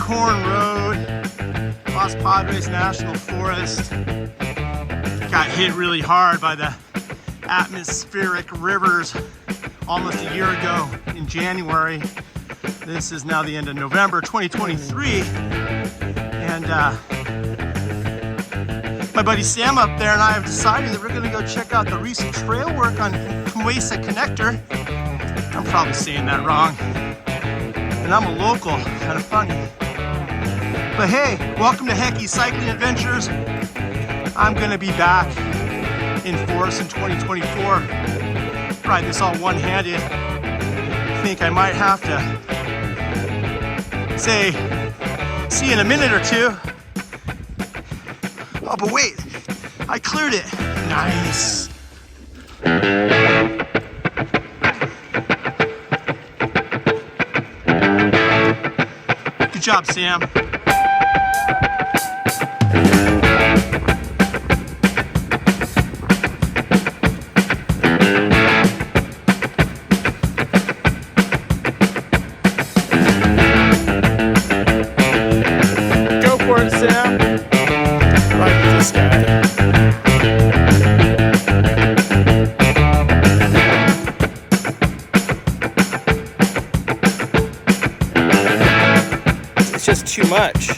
Bighorn Road, Los Padres National Forest. Got hit really hard by the atmospheric rivers almost a year ago in January. This is now the end of November 2023. And my buddy Sam up there and I have decided that we're gonna go check out the recent trail work on Camuesa Connector. I'm probably saying that wrong. And I'm a local, kind of funny. But hey, welcome to Hecky Cycling Adventures. I'm gonna be back in force in 2024. Ride this all one-handed. I think I might have to say, see you in a minute or two. Oh, but wait, I cleared it. Nice. Good job, Sam. Go for it, Sam. Right with this guy. It's just too much.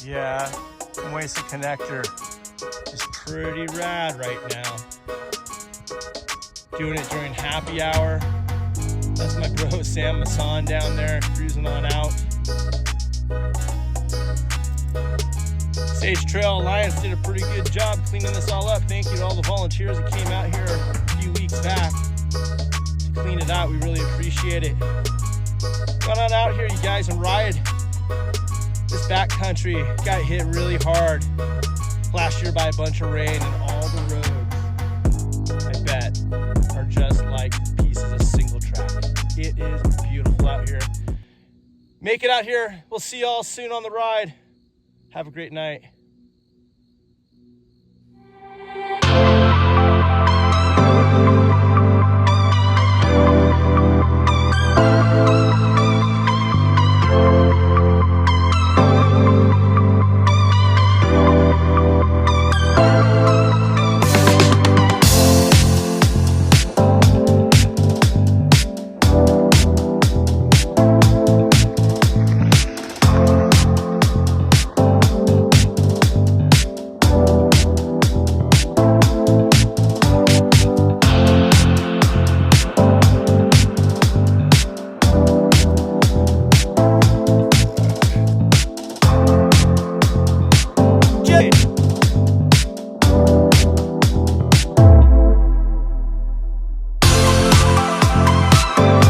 Yeah, Camuesa Connector is pretty rad right now. Doing it during happy hour. That's my bro Sam Masson down there cruising on out. Sage Trail Alliance did a pretty good job cleaning this all up. Thank you to all the volunteers that came out here a few weeks back to clean it out. We really appreciate it. Come on out here, you guys, and ride. This backcountry got hit really hard last year by a bunch of rain, and all the roads, I bet, are just like pieces of single track. It is beautiful out here. Make it out here. We'll see y'all soon on the ride. Have a great night.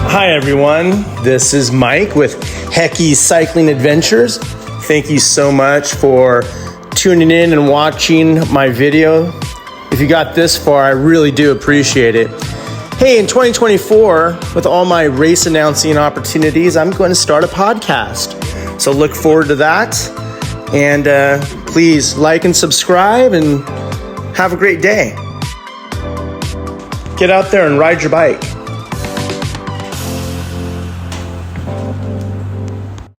Hi everyone, this is Mike with Hecky Cycling Adventures. Thank you so much for tuning in and watching my video. If you got this far, I really do appreciate it. Hey, in 2024, with all my race announcing opportunities, I'm going to start a podcast. So look forward to that. And please like and subscribe and have a great day. Get out there and ride your bike.